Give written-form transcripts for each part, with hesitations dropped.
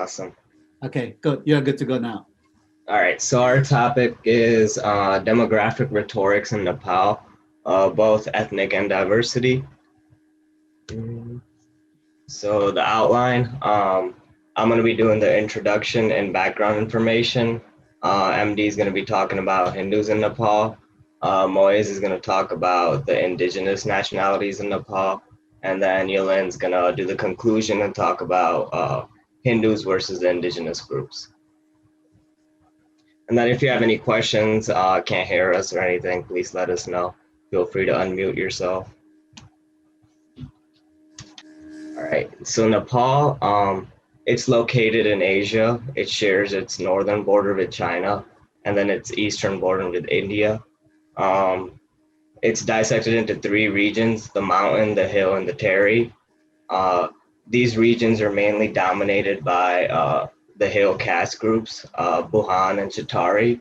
Awesome. Okay, good. You're good to go now. All right, so our topic is demographic rhetorics in Nepal, both ethnic and diversity. So the outline, I'm going to be doing the introduction and background information. MD is going to be talking about Hindus in Nepal. Moise is going to talk about the indigenous nationalities in Nepal. And then Yolen's going to do the conclusion and talk about Hindus versus the indigenous groups. And then if you have any questions, can't hear us or anything, please let us know. Feel free to unmute yourself. All right, so Nepal, it's located in Asia. It shares its northern border with China and then its eastern border with India. It's dissected into three regions: the mountain, the hill, and the terry. These regions are mainly dominated by the hill caste groups, Buhan and Chatari.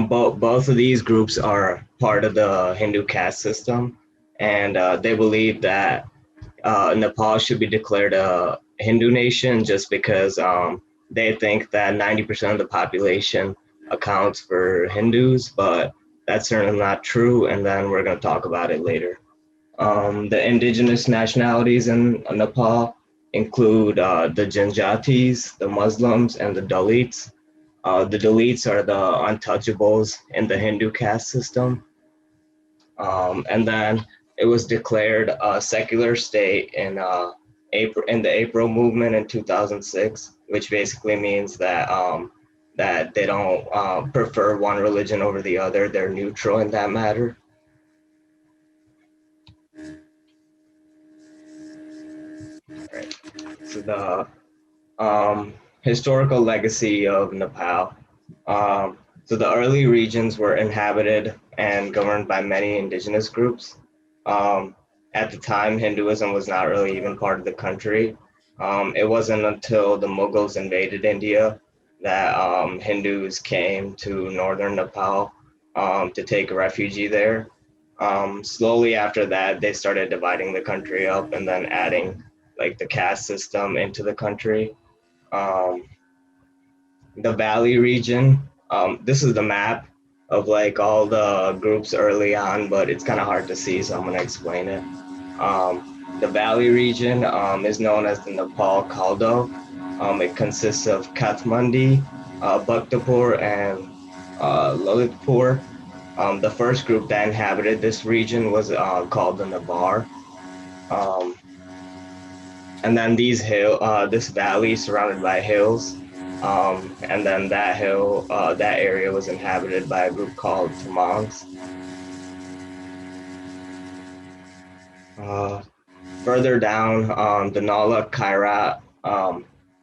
Both of these groups are part of the Hindu caste system, and they believe that Nepal should be declared a Hindu nation just because they think that 90% of the population accounts for Hindus, but that's certainly not true, and then we're going to talk about it later. The indigenous nationalities in Nepal include the Janjatis, the Muslims, and the Dalits. The Dalits are the untouchables in the Hindu caste system. And then it was declared a secular state in the April movement in 2006, which basically means that that they don't prefer one religion over the other. They're neutral in that matter. All right. So the historical legacy of Nepal. So the early regions were inhabited and governed by many indigenous groups. At the time, Hinduism was not really even part of the country. It wasn't until the Mughals invaded India that Hindus came to northern Nepal to take refuge there. Slowly after that, they started dividing the country up and then adding like the caste system into the country. The valley region, this is the map of like all the groups early on, but it's kind of hard to see, so I'm going to explain it. The valley region is known as the Nepal Kaldo. It consists of Kathmandu, Bhaktapur, and Lalitpur. The first group that inhabited this region was called the Nabar. And then this valley is surrounded by hills. And then that that area was inhabited by a group called Tamangs. Further down, the Nala Kairat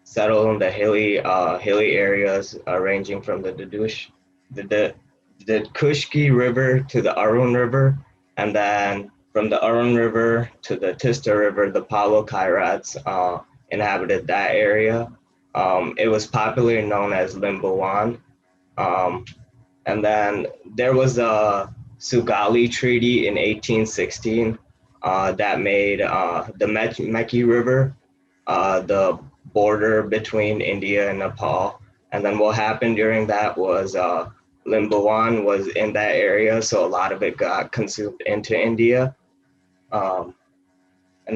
settled in the hilly areas ranging from the Kushki River to the Arun River, and then from the Arun River to the Tista River, the Palo Kairats inhabited that area. It was popularly known as Limbuan. And then there was a Sugali Treaty in 1816 that made the Meki River the border between India and Nepal. And then what happened during that was Limbuan was in that area, so a lot of it got consumed into India. And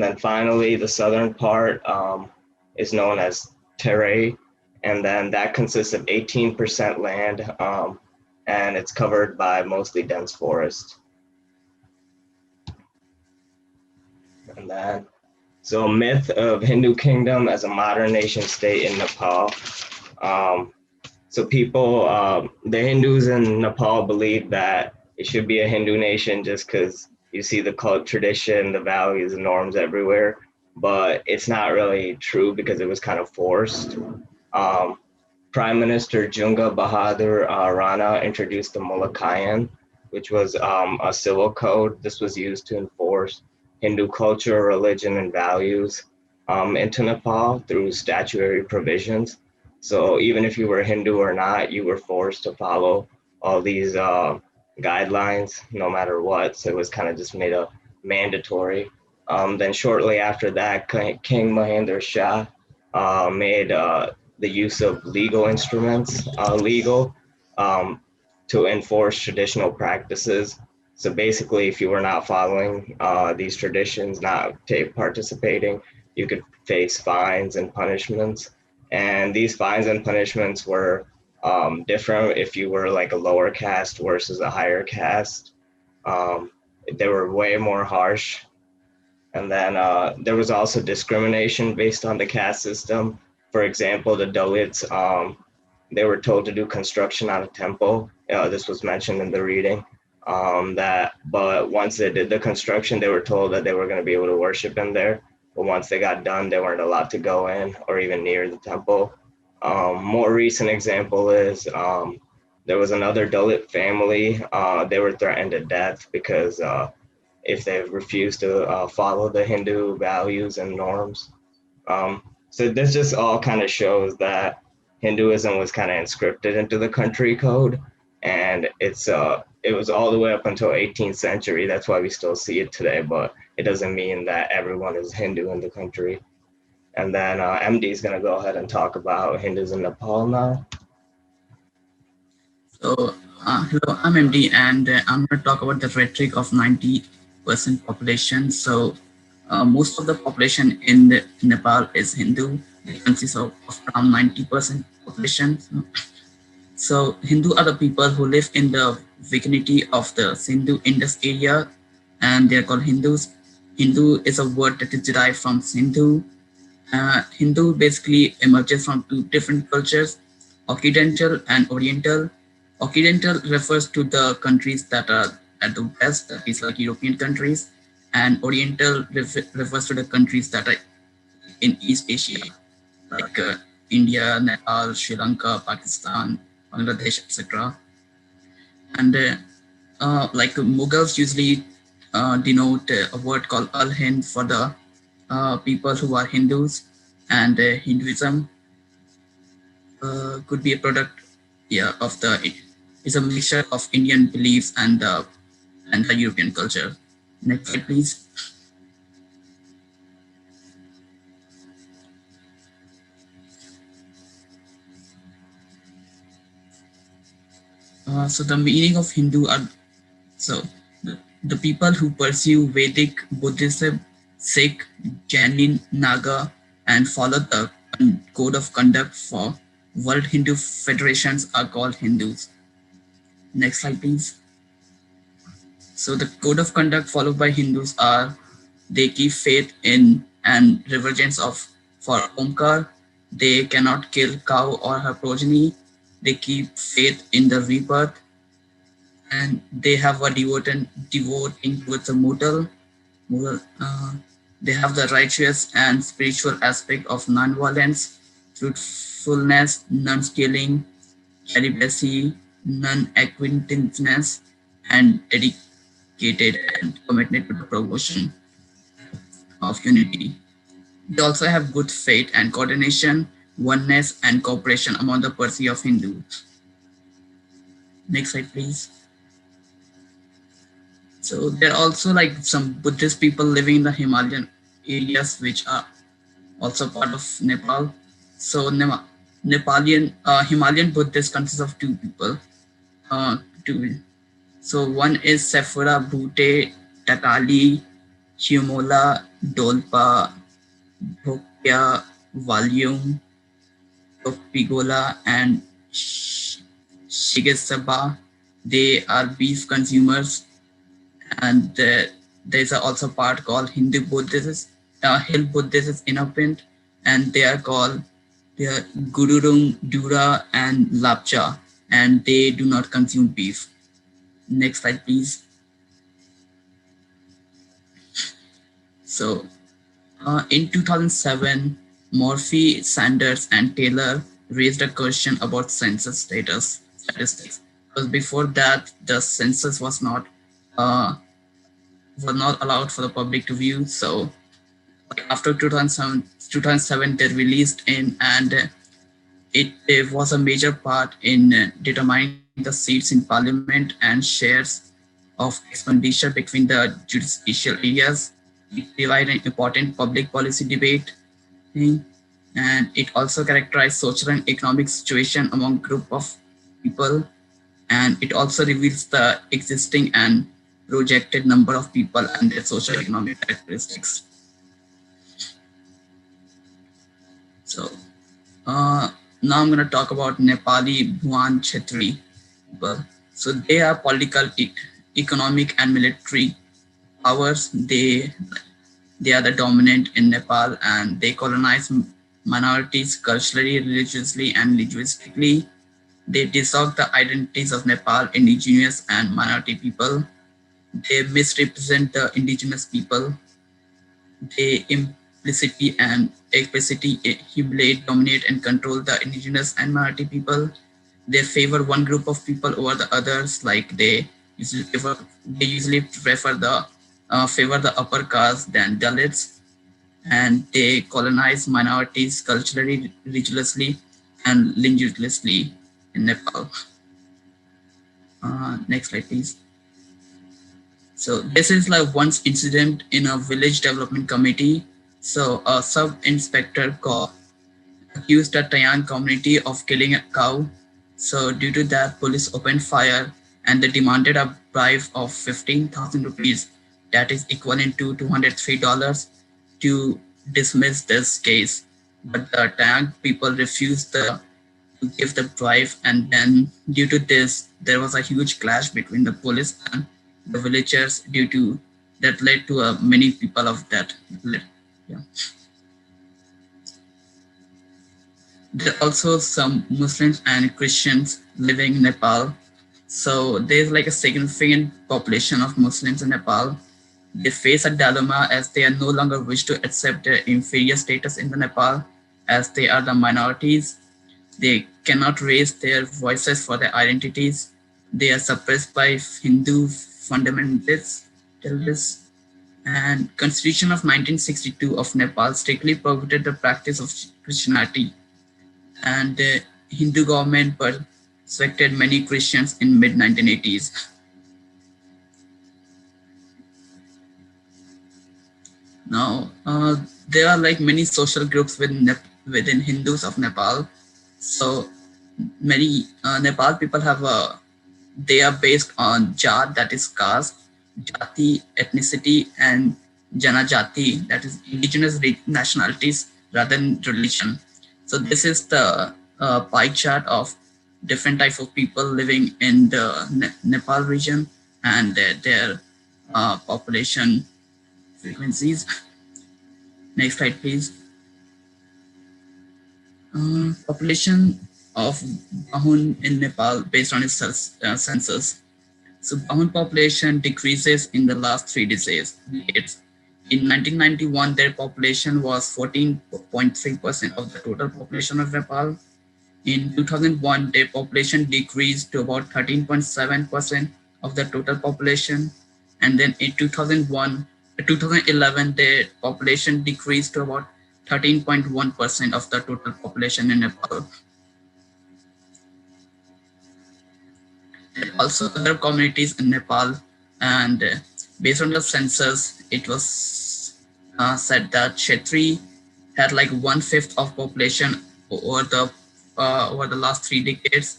then finally, the southern part is known as Terai, and then that consists of 18% land, and it's covered by mostly dense forest. And then, so myth of Hindu kingdom as a modern nation state in Nepal. So people, the Hindus in Nepal believe that it should be a Hindu nation just because you see the cult tradition, the values and norms everywhere, but it's not really true because it was kind of forced. Prime Minister Junga Bahadur Rana introduced the Mulakayan, which was a civil code. This was used to enforce Hindu culture, religion, and values into Nepal through statutory provisions. So even if you were Hindu or not, you were forced to follow all these guidelines, no matter what. So it was kind of just made mandatory. Then shortly after that, King Mahendra Shah made the use of legal instruments legal um, to enforce traditional practices. So basically, if you were not following these traditions, not participating, you could face fines and punishments. And these fines and punishments were different if you were like a lower caste versus a higher caste. Um, they were way more harsh. And then there was also discrimination based on the caste system. For example, the Dalits, they were told to do construction on a temple. This was mentioned in the reading. But once they did the construction, they were told that they were going to be able to worship in there. But once they got done, they weren't allowed to go in or even near the temple. More recent example is there was another Dalit family. They were threatened to death because if they refuse to follow the Hindu values and norms. So this just all kind of shows that Hinduism was kind of inscripted into the country code, and it was all the way up until 18th century. That's why we still see it today, but it doesn't mean that everyone is Hindu in the country. And then MD is going to go ahead and talk about Hindus in Nepal now. So, hello, I'm MD, and I'm going to talk about the rhetoric of 90% population. So, most of the population in Nepal is Hindu. It consists of around 90% population. So, Hindu are the people who live in the vicinity of the Sindhu Indus area, and they are called Hindus. Hindu is a word that is derived from Sindhu. Hindu basically emerges from two different cultures, Occidental and Oriental. Occidental refers to the countries that are at the west, that is like European countries, and Oriental refers to the countries that are in East Asia, like India, Nepal, Sri Lanka, Pakistan, Bangladesh, etc. And like Mughals usually denote a word called Al-Hind for the people who are Hindus, and Hinduism could be a product, yeah, of the, it's a mixture of Indian beliefs and the European culture. Next slide, please. So the meaning of Hindu are, so the people who pursue Vedic, Buddhism, Sikh, Jain, Naga, and follow the code of conduct for World Hindu Federations are called Hindus. Next slide, please. So the code of conduct followed by Hindus are, they keep faith in and reverence of for Omkar. They cannot kill cow or her progeny. They keep faith in the rebirth, and they have a devoting towards the mortal. They have the righteous and spiritual aspect of non-violence, truthfulness, non-stealing, celibacy, non-acquaintances, and dedicated and committed to the promotion of unity. They also have good faith and coordination, oneness, and cooperation among the Parsi of Hindus. Next slide, please. So there are also like some Buddhist people living in the Himalayan areas, which are also part of Nepal. So Himalayan Buddhists consist of two people. So one is Sephora Bhute Tatali Humola Dolpa Bhokya Valium Topigola and Shigesaba. They are beef consumers, and there's also part called Hindu Buddhists, Hill Buddhists in a print, and they are Gururung, Dura, and Lapcha, and they do not consume beef. Next slide, please. So, in 2007, Murphy, Sanders, and Taylor raised a question about census statistics. Because before that, the census was not allowed for the public to view. So, after 2007, they released in, and it was a major part in determining the seats in parliament and shares of expenditure between the judicial areas. It provided an important public policy debate thing. and it also characterizes social and economic situation among group of people, and it also reveals the existing and projected number of people and their social economic characteristics. So now I'm going to talk about Nepali Bhuan Kshetri people. So they are political, economic, and military powers. They are the dominant in Nepal, and they colonize minorities culturally, religiously, and linguistically. They distort the identities of Nepal, indigenous and minority people. They misrepresent the indigenous people. They implicitly and explicitly humiliate, dominate, and control the indigenous and minority people. They favor one group of people over the others, like they usually prefer the favor the upper caste than Dalits, and they colonize minorities culturally, religiously, and linguistically in Nepal. Next slide, please. So this is like once incident in a village development committee. So a sub-inspector accused a Tayan community of killing a cow. So due to that, police opened fire and they demanded a bribe of 15,000 rupees, that is equivalent to $203, to dismiss this case. But the Tayan people refused to give the bribe, and then due to this, there was a huge clash between the police and the villagers. Due to that, led to many people of that. Yeah. There are also some Muslims and Christians living in Nepal. So there's like a significant population of Muslims in Nepal. They face a dilemma as they are no longer wish to accept their inferior status in the Nepal, as they are the minorities. They cannot raise their voices for their identities. They are suppressed by Hindu fundamentalists. And Constitution of 1962 of Nepal strictly prohibited the practice of Christianity, and the Hindu government persecuted many Christians in mid-1980s. Now, there are like many social groups within Hindus of Nepal. So many Nepal people they are based on Jat, that is caste, Jati, ethnicity, and Janajati, that is indigenous nationalities rather than religion. So this is the pie chart of different type of people living in the Nepal region and their population frequencies. Next slide, please. Population of Bahun in Nepal based on its census. So Bahun population decreases in the last 3 decades. In 1991, their population was 14.3% of the total population of Nepal. In 2001, their population decreased to about 13.7% of the total population. And then in 2011, their population decreased to about 13.1% of the total population in Nepal. There are also other communities in Nepal, and based on the census, it was said that Kshetri had like 1/5 of population over the last 3 decades.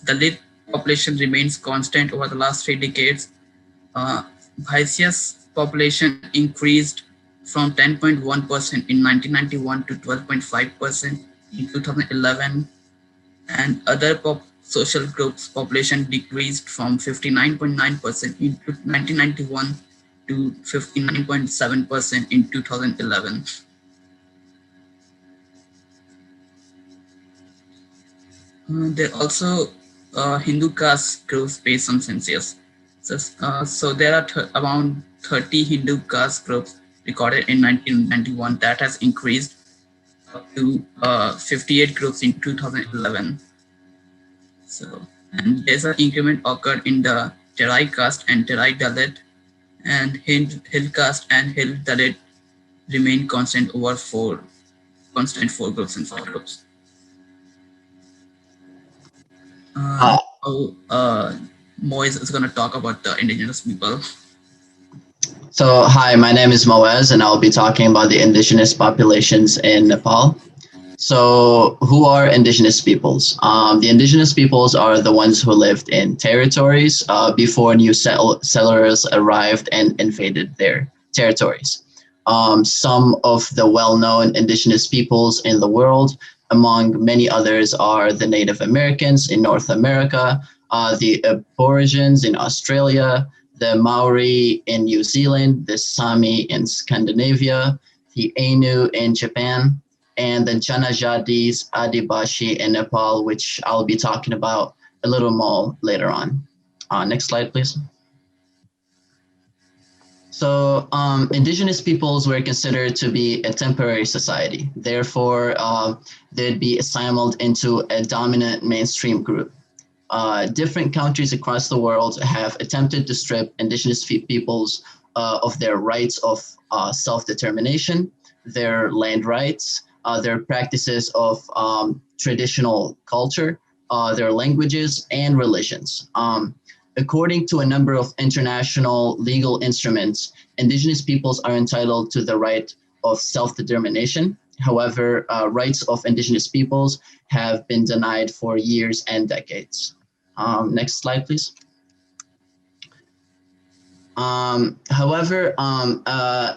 The Dalit population remains constant over the last 3 decades. Vaisya's population increased from 10.1% in 1991 to 12.5% in 2011, and other social groups population decreased from 59.9% in 1991 to 59.7% in 2011. There are also Hindu caste groups based on census. So there are around 30 Hindu caste groups recorded in 1991. That has increased up to 58 groups in 2011. So, and there's an increment occurred in the Terai caste and Terai Dalit, and Hill caste and Hill Dalit remain constant 4 groups and 4 groups. Moise is going to talk about the indigenous people. So, hi, my name is Moez, and I'll be talking about the indigenous populations in Nepal. So who are indigenous peoples? The indigenous peoples are the ones who lived in territories before new settlers arrived and invaded their territories. Some of the well-known indigenous peoples in the world, among many others, are the Native Americans in North America, the Aborigines in Australia, the Maori in New Zealand, the Sami in Scandinavia, the Ainu in Japan, and the Janajatis, Adibashi in Nepal, which I'll be talking about a little more later on. Next slide, please. So indigenous peoples were considered to be a temporary society. Therefore, they'd be assembled into a dominant mainstream group. Different countries across the world have attempted to strip indigenous peoples of their rights of self-determination, their land rights, their practices of traditional culture, their languages, and religions. According to a number of international legal instruments, indigenous peoples are entitled to the right of self-determination. However, rights of indigenous peoples have been denied for years and decades. Next slide, please. However,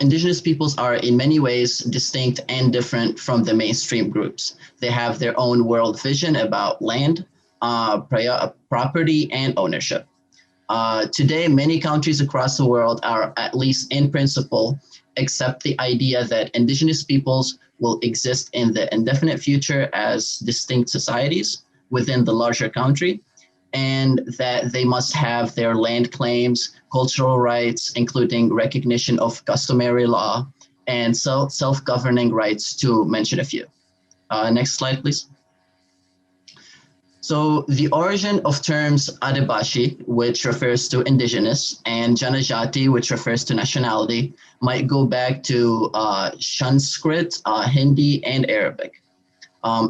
indigenous peoples are in many ways distinct and different from the mainstream groups. They have their own world vision about land, property, and ownership. Today, many countries across the world are, at least in principle, accept the idea that indigenous peoples will exist in the indefinite future as distinct societies within the larger country, and that they must have their land claims, cultural rights, including recognition of customary law, and self-governing rights, to mention a few. Next slide, please. So the origin of terms Adibashi, which refers to indigenous, and Janajati, which refers to nationality, might go back to Sanskrit, Hindi, and Arabic.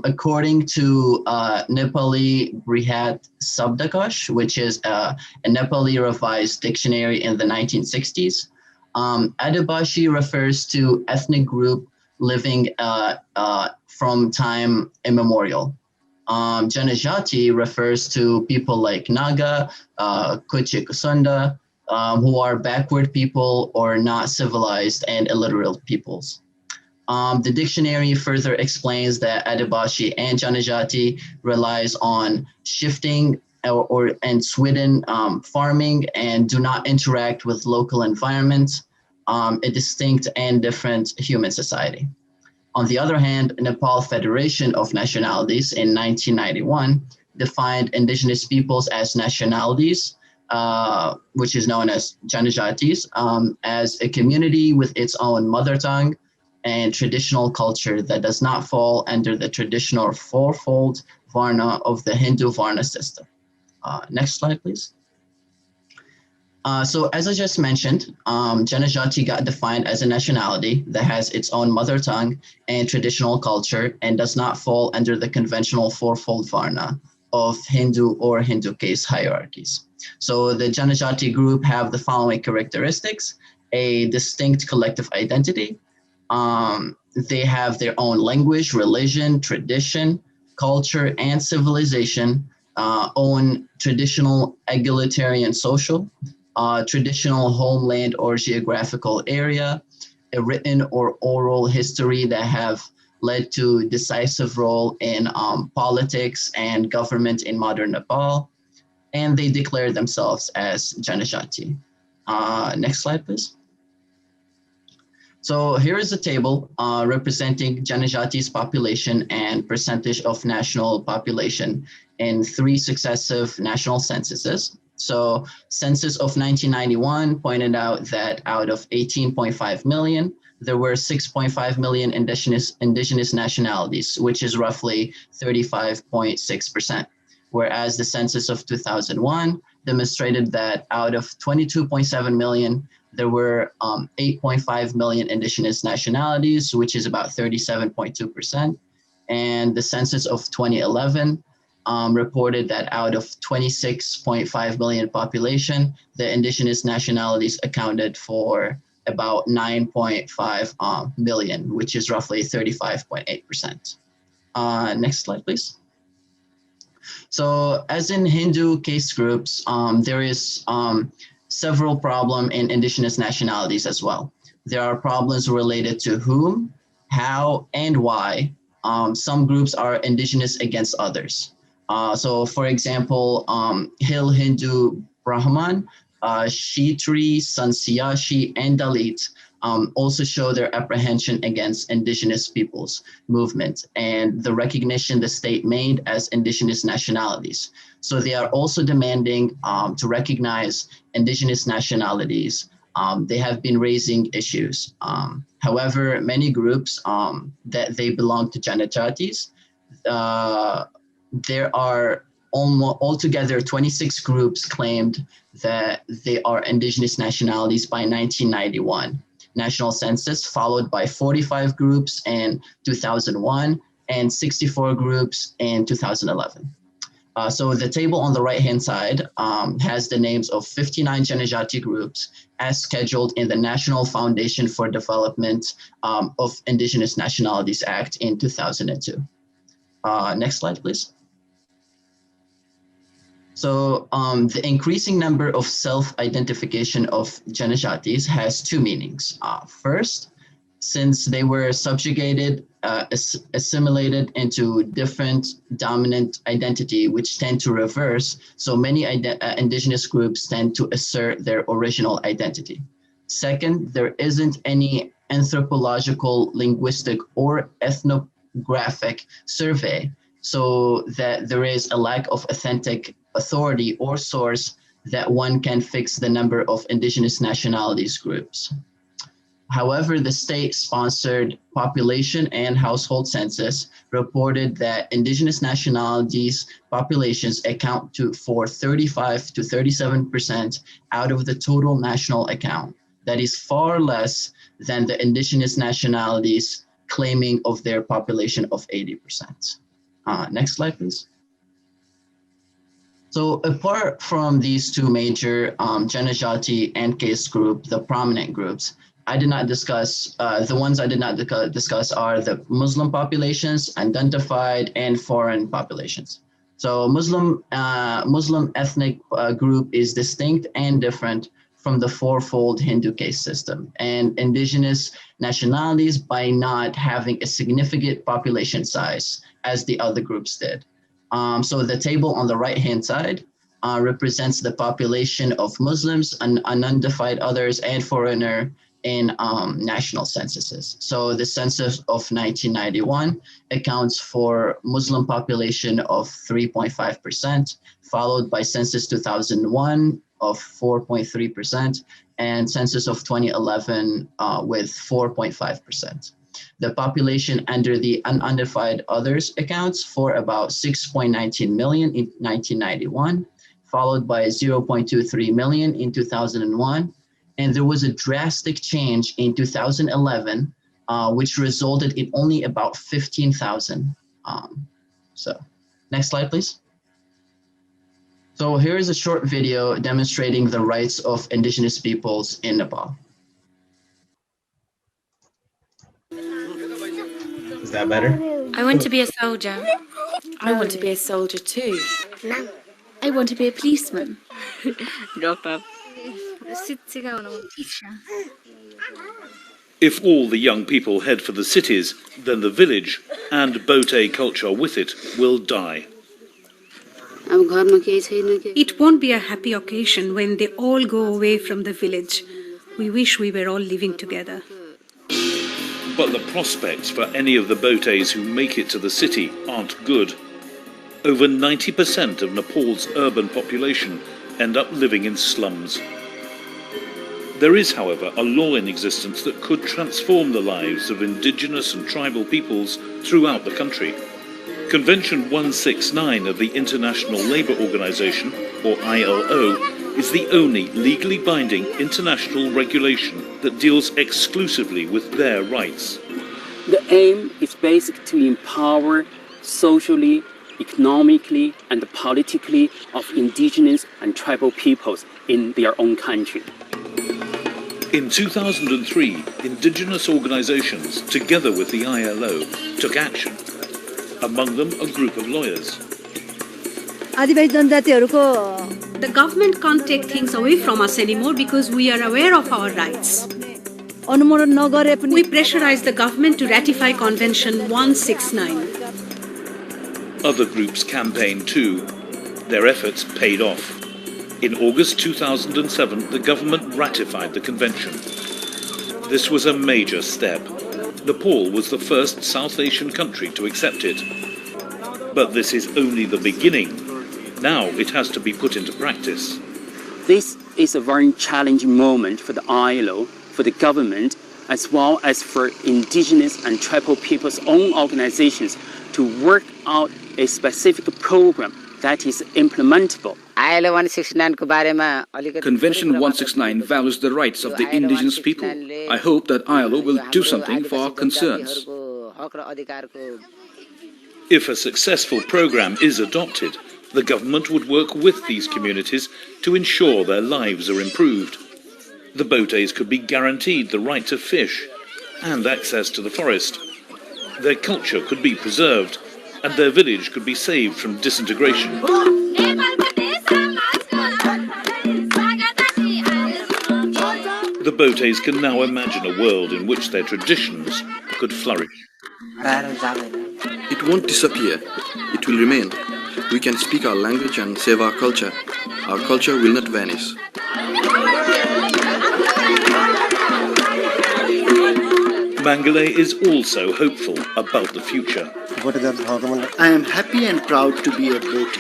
According to Nepali Brihat Sabdakosh, which is a Nepali revised dictionary in the 1960s, Adibashi refers to ethnic group living from time immemorial. Janajati refers to people like Naga, Kuchi Kusunda, who are backward people or not civilized and illiterate peoples. The dictionary further explains that Adibashi and Janajati relies on shifting and Sweden farming and do not interact with local environments, a distinct and different human society. On the other hand, Nepal Federation of Nationalities in 1991 defined indigenous peoples as nationalities, which is known as Janajatis, as a community with its own mother tongue and traditional culture that does not fall under the traditional fourfold Varna of the Hindu Varna system. Next slide, please. So as I just mentioned, Janajati got defined as a nationality that has its own mother tongue and traditional culture and does not fall under the conventional fourfold Varna of Hindu or Hindu case hierarchies. So the Janajati group have the following characteristics: a distinct collective identity. They have their own language, religion, tradition, culture, and civilization, own traditional egalitarian social, traditional homeland or geographical area, a written or oral history that have led to decisive role in politics and government in modern Nepal, and they declare themselves as Janajati. Next slide, please. So here is a table representing Janajati's population and percentage of national population in 3 successive national censuses. So census of 1991 pointed out that out of 18.5 million, there were 6.5 million indigenous nationalities, which is roughly 35.6%. Whereas the census of 2001 demonstrated that out of 22.7 million, there were 8.5 million indigenous nationalities, which is about 37.2%. And the census of 2011 reported that out of 26.5 million population, the indigenous nationalities accounted for about 9.5 million, which is roughly 35.8%. Next slide, please. So as in Hindu case groups, there is several problems in indigenous nationalities as well. There are problems related to whom, how, and why. Some groups are indigenous against others. So for example, Hill Hindu Brahman, Kshetri, Sansiyashi, and Dalit also show their apprehension against indigenous peoples movement and the recognition the state made as indigenous nationalities. So they are also demanding to recognize indigenous nationalities. They have been raising issues. However, many groups that they belong to Janajatis, there are altogether 26 groups claimed that they are indigenous nationalities by 1991 national census, followed by 45 groups in 2001 and 64 groups in 2011. So the table on the right-hand side has the names of 59 Janajati groups as scheduled in the National Foundation for Development of Indigenous Nationalities Act in 2002. Next slide, please. So the increasing number of self-identification of Janajatis has two meanings. First, since they were subjugated, assimilated into different dominant identity, which tend to reverse, so many indigenous groups tend to assert their original identity. Second, there isn't any anthropological, linguistic, or ethnographic survey, so that there is a lack of authentic authority or source that one can fix the number of indigenous nationalities groups. However, the state-sponsored population and household census reported that indigenous nationalities populations account for 35 to 37% out of the total national account. That is far less than the indigenous nationalities claiming of their population of 80%. Next slide, please. So apart from these two major Janajati and case group, the prominent groups, I did not discuss, the ones I did not discuss are the Muslim populations, identified, and foreign populations. So Muslim ethnic group is distinct and different from the fourfold Hindu case system, and indigenous nationalities by not having a significant population size as the other groups did. So the table on the right-hand side represents the population of Muslims, unidentified others, and foreigner in national censuses. So the census of 1991 accounts for Muslim population of 3.5%, followed by census 2001 of 4.3%, and census of 2011 with 4.5%. The population under the unidentified others accounts for about 6.19 million in 1991, followed by 0.23 million in 2001. And there was a drastic change in 2011, which resulted in only about 15,000. So next slide, please. So here is a short video demonstrating the rights of indigenous peoples in Nepal. Is that better? I want to be a soldier. I want to be a soldier too. I want to be a policeman. Doctor. If all the young people head for the cities, then the village, and boat culture with it, will die. It won't be a happy occasion when they all go away from the village. We wish we were all living together. But the prospects for any of the boates who make it to the city aren't good. Over 90% of Nepal's urban population end up living in slums. There is, however, a law in existence that could transform the lives of indigenous and tribal peoples throughout the country. Convention 169 of the International Labour Organization, or ILO, is the only legally binding international regulation that deals exclusively with their rights. The aim is basically to empower socially, economically, and politically of indigenous and tribal peoples in their own country. In 2003, indigenous organizations, together with the ILO, took action. among them a group of lawyers. The government can't take things away from us anymore because we are aware of our rights. We pressurize the government to ratify Convention 169. Other groups campaigned too. Their efforts paid off. In August 2007, the government ratified the convention. This was a major step. Nepal was the first South Asian country to accept it. But this is only the beginning. Now it has to be put into practice. This is a very challenging moment for the ILO, for the government, as well as for indigenous and tribal people's own organizations to work out a specific program that is implementable. Convention 169 values the rights of the indigenous people. I hope that ILO will do something for our concerns. If a successful program is adopted, the government would work with these communities to ensure their lives are improved. The Botes could be guaranteed the right to fish and access to the forest. Their culture could be preserved and their village could be saved from disintegration. The Botes can now imagine a world in which their traditions could flourish. It won't disappear. It will remain. We can speak our language and save our culture. Our culture will not vanish. Mangale is also hopeful about the future. I am happy and proud to be a Bote.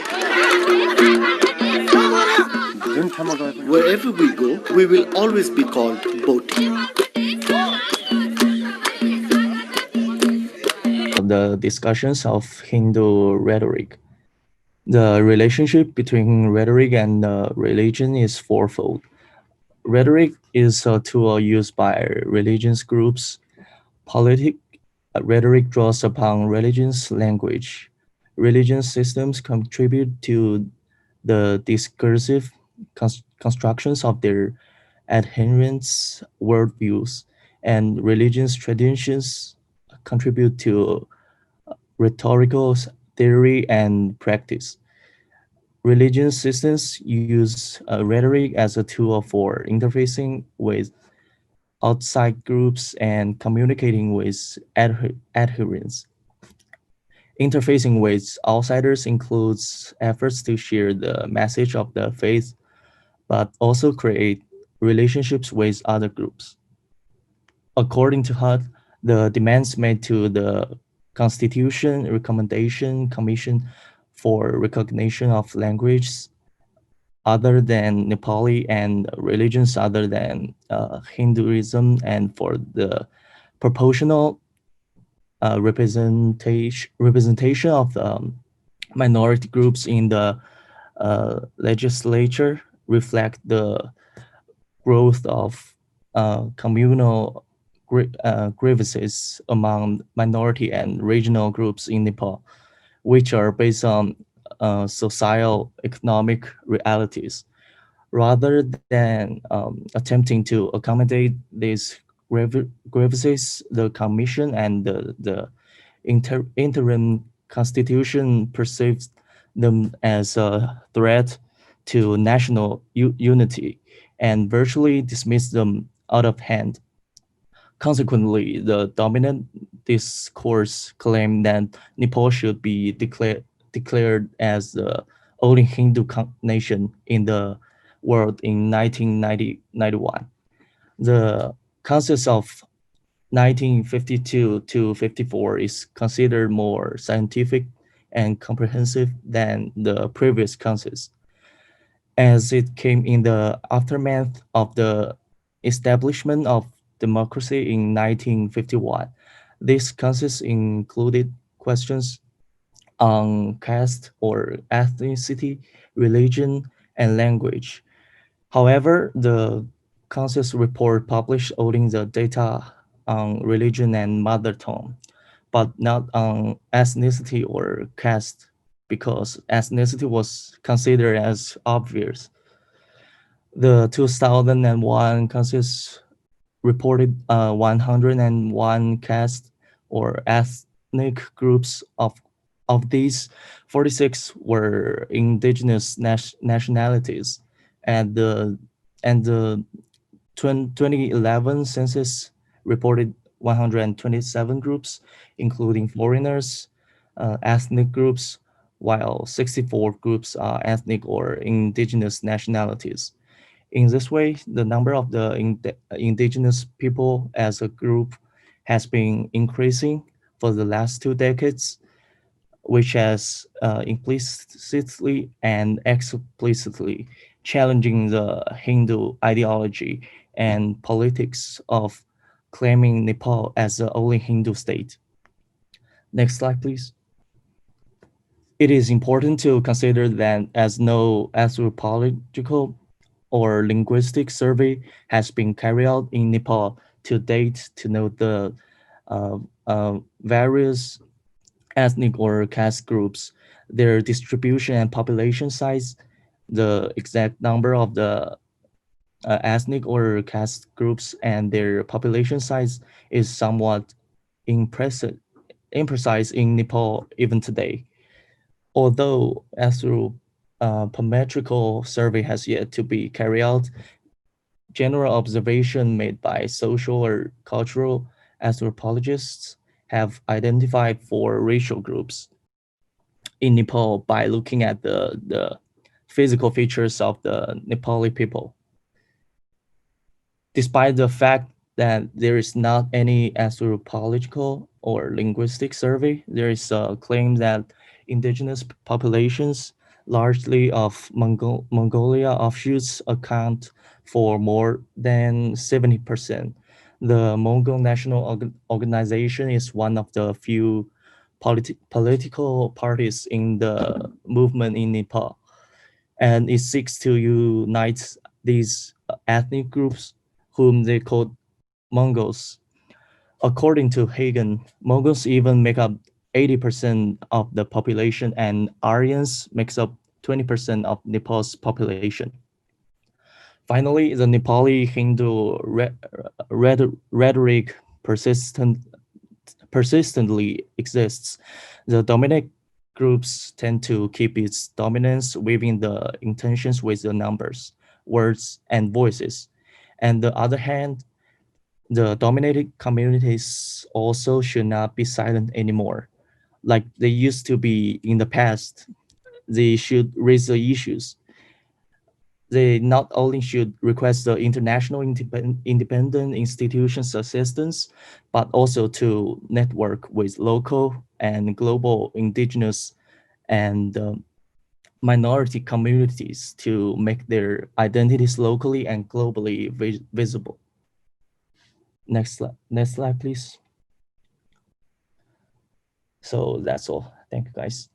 Wherever we go, we will always be called Bote. The discussions of Hindu rhetoric. The relationship between rhetoric and religion is fourfold. Rhetoric is a tool used by religious groups. Rhetoric draws upon religion's language. Religious systems contribute to the discursive constructions of their adherents' worldviews, and religious traditions contribute to rhetorical theory and practice. Religious systems use rhetoric as a tool for interfacing with outside groups and communicating with adherents. Interfacing with outsiders includes efforts to share the message of the faith, but also create relationships with other groups. According to Hutt, the demands made to the Constitution Recommendation Commission for recognition of languages other than Nepali and religions other than Hinduism, and for the proportional representation of minority groups in the legislature reflect the growth of communal grievances among minority and regional groups in Nepal, which are based on social economic realities. Rather than attempting to accommodate these grievances, the Commission and the interim constitution perceives them as a threat to national unity and virtually dismiss them out of hand. Consequently, the dominant discourse claimed that Nepal should be declared as the only Hindu nation in the world in 1991. The Census of 1952 to 54 is considered more scientific and comprehensive than the previous census, as it came in the aftermath of the establishment of democracy in 1951. This census included questions on caste or ethnicity, religion, and language. However, the census report published only the data on religion and mother tongue, but not on ethnicity or caste, because ethnicity was considered as obvious. The 2001 census reported 101 caste or ethnic groups of Of these, 46 were indigenous nationalities, and the 2011 census reported 127 groups, including foreigners, ethnic groups, while 64 groups are ethnic or indigenous nationalities. In this way, the number of the indigenous people as a group has been increasing for the last 2 decades, which has implicitly and explicitly challenging the Hindu ideology and politics of claiming Nepal as the only Hindu state. Next slide, please. It is important to consider that as no anthropological or linguistic survey has been carried out in Nepal to date to note the various ethnic or caste groups, their distribution and population size. The exact number of the ethnic or caste groups and their population size is somewhat imprecise in Nepal even today. Although anthropometrical survey has yet to be carried out, general observation made by social or cultural anthropologists have identified 4 racial groups in Nepal by looking at the physical features of the Nepali people. Despite the fact that there is not any anthropological or linguistic survey, there is a claim that indigenous populations, largely of Mongolia offshoots, account for more than 70%. The Mongol National Organization is one of the few political parties in the movement in Nepal, and it seeks to unite these ethnic groups whom they call Mongols. According to Hagen, Mongols even make up 80% of the population, and Aryans makes up 20% of Nepal's population. Finally, the Nepali Hindu rhetoric persistently exists. The dominant groups tend to keep its dominance within the intentions with the numbers, words, and voices. On the other hand, the dominated communities also should not be silent anymore. Like they used to be in the past, they should raise the issues. They not only should request the international independent institutions assistance, but also to network with local and global indigenous and minority communities to make their identities locally and globally visible. Next slide, please. So that's all. Thank you, guys.